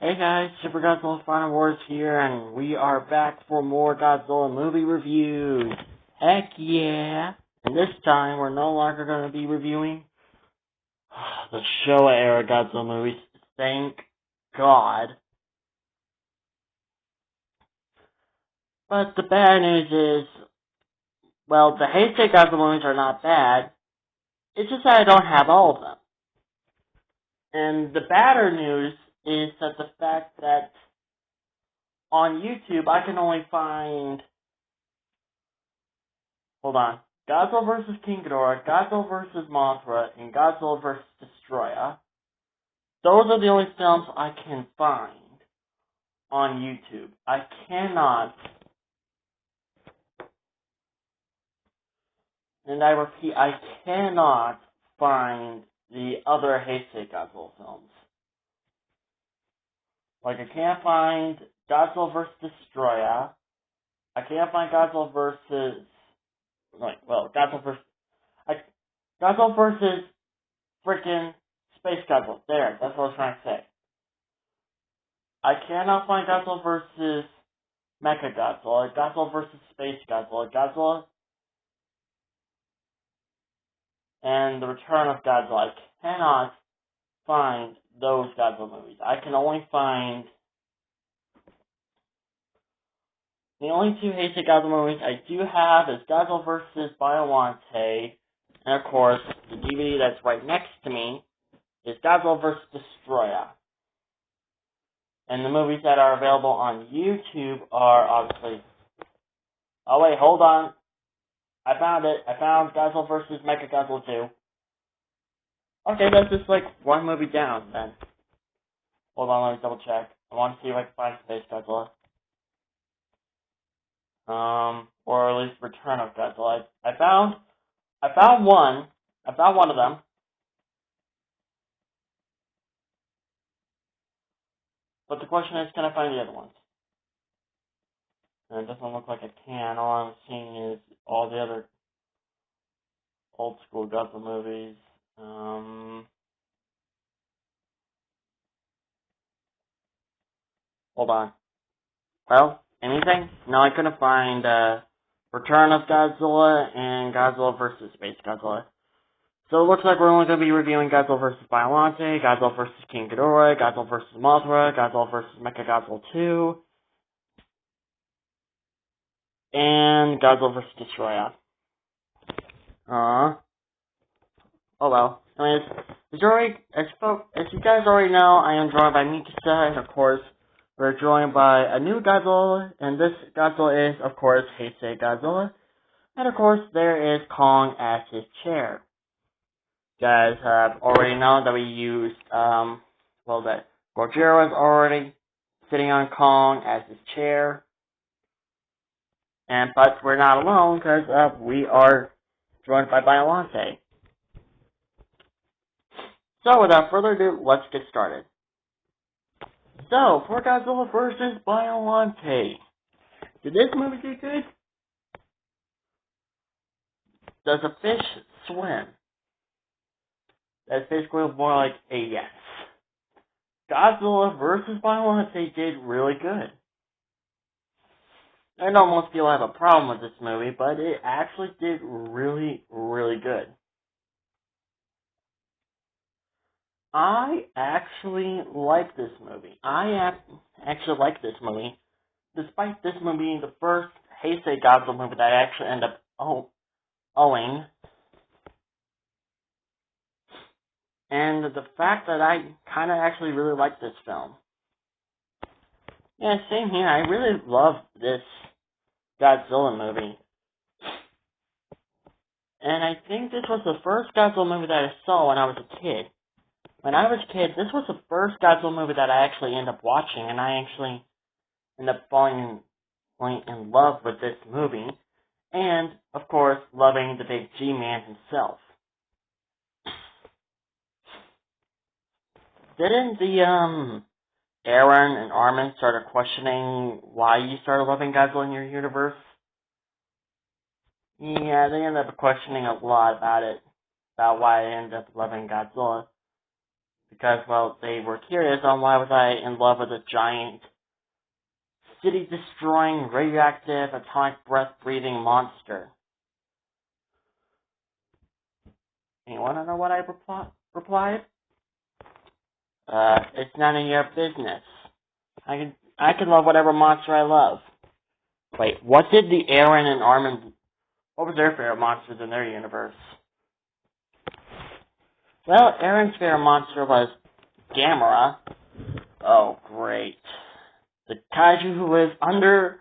Hey guys, Super Godzilla Final Wars here, and we are back for more Godzilla movie reviews. Heck yeah! And this time, we're no longer going to be reviewing the Showa-era Godzilla movies. Thank God. But the bad news is, well, the Heisei Godzilla movies are not bad. It's just that I don't have all of them. And the badder news is that the fact that on YouTube, I can only find... Hold on. Godzilla vs. King Ghidorah, Godzilla vs. Mothra, and Godzilla vs. Destroya. Those are the only films I can find on YouTube. I cannot, and I repeat, I cannot find the other Heisei Godzilla films. Like, I can't find Godzilla vs. Destroya. I can't find Godzilla vs. Godzilla vs. Freaking Space Godzilla. There, that's what I was trying to say. I cannot find Godzilla vs. Mecha Godzilla, Godzilla vs. Space Godzilla, Godzilla, and The Return of Godzilla. I cannot find those Godzilla movies. I can only find... The only two Heisei Godzilla movies I do have is Godzilla vs. Biollante, and of course, the DVD that's right next to me is Godzilla vs. Destroya. And the movies that are available on YouTube are obviously... Oh wait, hold on. I found it. I found Godzilla vs. Mechagodzilla 2. Okay, that's just like one movie down then. Hold on, let me double check. I want to see if I can find Space Godzilla. Or at least Return of Godzilla. I found one. I found one of them. But the question is, can I find the other ones? And it doesn't look like I can. All I'm seeing is all the other old school Godzilla movies. Hold on. Well, anything? No, I couldn't find Return of Godzilla and Godzilla vs. Space Godzilla. So it looks like we're only going to be reviewing Godzilla vs. Biollante, Godzilla vs. King Ghidorah, Godzilla vs. Mothra, Godzilla vs. Mechagodzilla 2, and Godzilla vs. Destroya. Oh well. Anyways, as you guys already know, I am joined by Mikasa, and of course, we're joined by a new Godzilla, and this Godzilla is, of course, Heisei Godzilla. And of course, there is Kong as his chair. You guys have already known that we used, that Godzilla was already sitting on Kong as his chair. But we're not alone, because we are joined by Biollante. So, without further ado, let's get started. So, for Godzilla vs. Biollante, did this movie do good? Does a fish swim? That's basically more like a yes. Godzilla vs. Biollante did really good. I know most people have a problem with this movie, but it actually did really, really good. I actually like this movie. Despite this movie being the first Heisei Godzilla movie that I actually end up owing. And the fact that I kind of actually really like this film. Yeah, same here. I really love this Godzilla movie. And I think this was the first Godzilla movie that I saw when I was a kid. When I was a kid, this was the first Godzilla movie that I actually ended up watching, and I actually ended up falling in love with this movie. And, of course, loving the big G-Man himself. Didn't the, Aaron and Armin started questioning why you started loving Godzilla in your universe? Yeah, they ended up questioning a lot about it. About why I ended up loving Godzilla. because, well, they were curious on why was I in love with a giant, city-destroying, radioactive, atomic breath-breathing monster. And you want to know what I replied? It's none of your business. I can love whatever monster I love. Wait, what did the Aaron and Armin, what was their favorite monsters in their universe? Well, Aaron's favorite monster was Gamera. Oh, great. The kaiju who lives under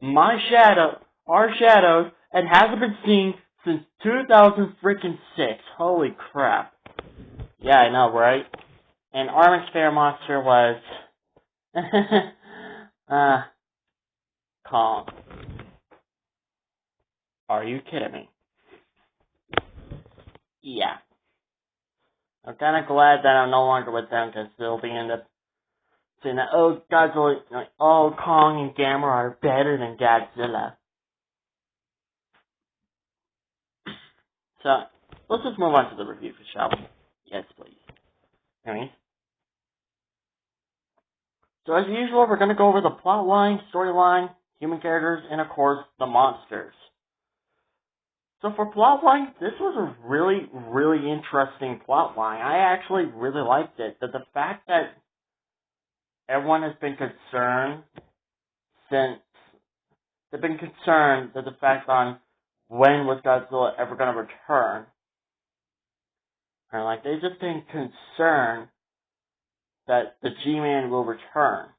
our shadows, and hasn't been seen since 2006. Holy crap. Yeah, I know, right? And Armin's favorite monster was Kong. Are you kidding me? Yeah. I'm kind of glad that I'm no longer with them, because they'll be end up saying that, oh, Godzilla, oh, Kong and Gamera are better than Godzilla. So, let's just move on to the review, shall we? Yes, please. Anyways. So as usual, we're going to go over the plot line, storyline, human characters, and of course, the monsters. So for plot line, this was a really, really interesting plot line. I actually really liked it. The fact that everyone has been concerned since they've been concerned that the fact on when was Godzilla ever going to return. And like they've just been concerned that the G-Man will return.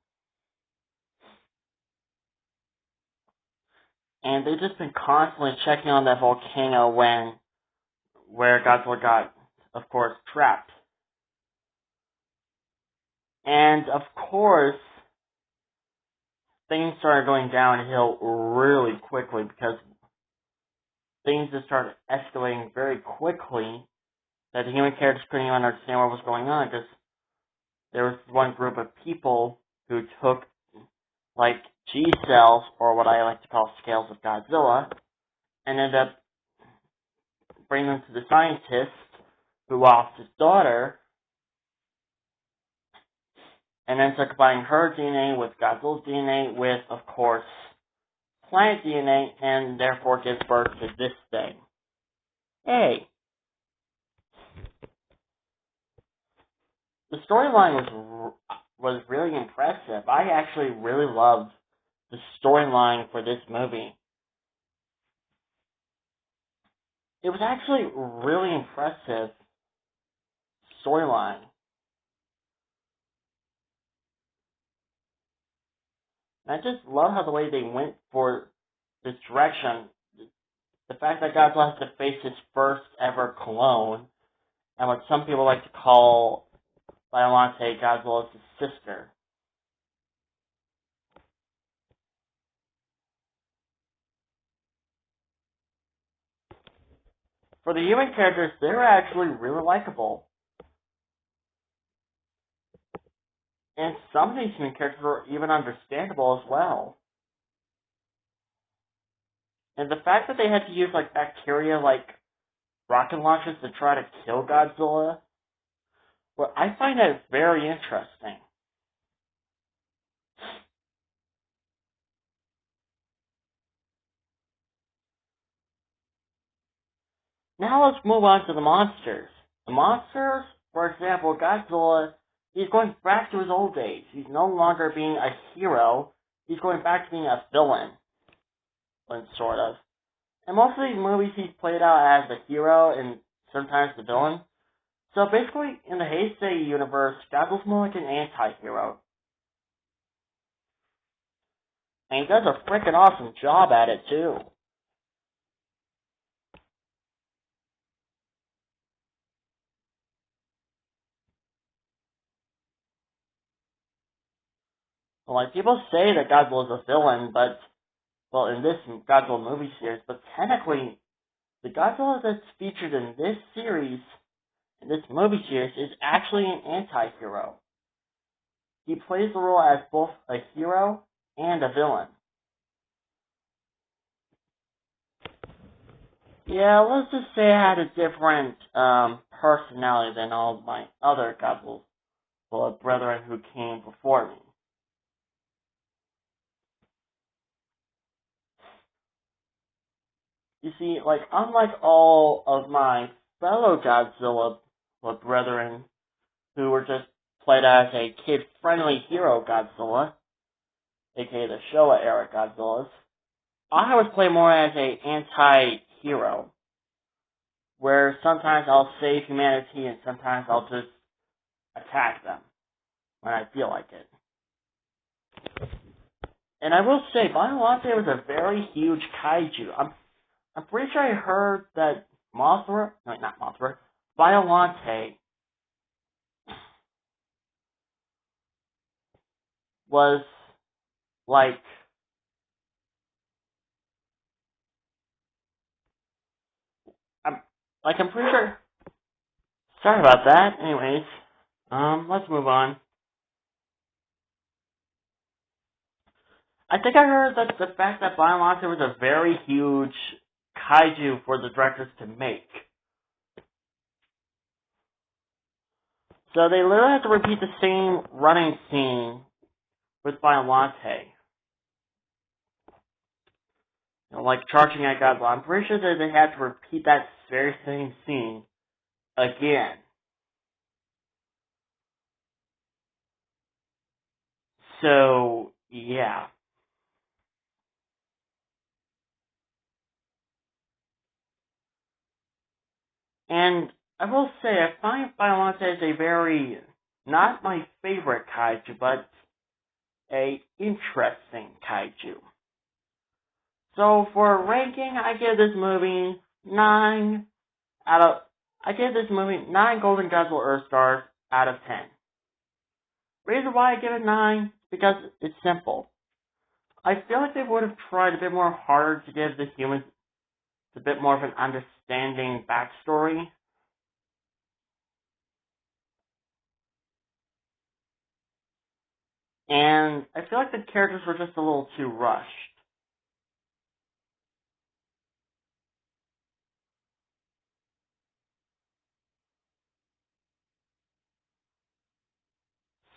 And they've just been constantly checking on that volcano where Godzilla got, of course, trapped. And of course, things started going downhill really quickly because things just started escalating very quickly that the human characters couldn't even understand what was going on, because there was one group of people who took, like, G-cells, or what I like to call scales of Godzilla, and ended up bringing them to the scientist who lost his daughter, and then started combining her DNA with Godzilla's DNA with, of course, planet DNA, and therefore gives birth to this thing. Hey! The storyline was really impressive. I actually really loved the storyline for this movie. It was actually a really impressive storyline. And I just love how the way they went for this direction. The fact that Godzilla has to face his first ever clone, and what some people like to call biollante Godzilla's sister. For the human characters, they're actually really likable. And some of these human characters are even understandable as well. And the fact that they had to use, like, bacteria, like, rocket launchers to try to kill Godzilla, well, I find that very interesting. Now let's move on to the monsters. The monsters, for example, Godzilla, he's going back to his old days. He's no longer being a hero. He's going back to being a villain, sort of. In most of these movies, he's played out as the hero and sometimes the villain. So basically, in the Heisei universe, Godzilla's more like an anti-hero. And he does a freaking awesome job at it, too. Well, like, people say that Godzilla's a villain, but, well, in this Godzilla movie series, but technically, the Godzilla that's featured in this series, in this movie series, is actually an anti-hero. He plays the role as both a hero and a villain. Yeah, let's just say I had a different personality than all my other Godzilla the brethren who came before me. You see, like, unlike all of my fellow Godzilla brethren who were just played as a kid-friendly hero Godzilla, aka the Showa-era Godzillas, I was played more as a anti-hero, where sometimes I'll save humanity and sometimes I'll just attack them when I feel like it. And I will say, biollante was a very huge kaiju. I'm pretty sure I heard that biollante was like, I'm pretty sure. Sorry about that. Anyways, let's move on. I think I heard that the fact that biollante was a very huge kaiju for the directors to make. So they literally have to repeat the same running scene with biollante. Like charging at Godzilla. I'm pretty sure that they had to repeat that very same scene again. So, yeah. And I will say, I find biollante is a very, not my favorite kaiju, but a interesting kaiju. So for ranking, I give this movie 9 Golden Godzilla Earth Stars out of 10. Reason why I give it 9, because it's simple. I feel like they would have tried a bit more harder to give the humans a bit more of an understanding backstory. And I feel like the characters were just a little too rushed.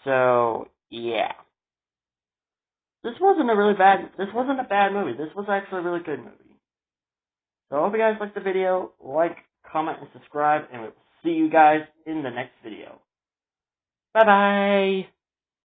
So, yeah. This wasn't a bad movie. This was actually a really good movie. So I hope you guys liked the video. Like, comment, and subscribe, and we'll see you guys in the next video. Bye-bye!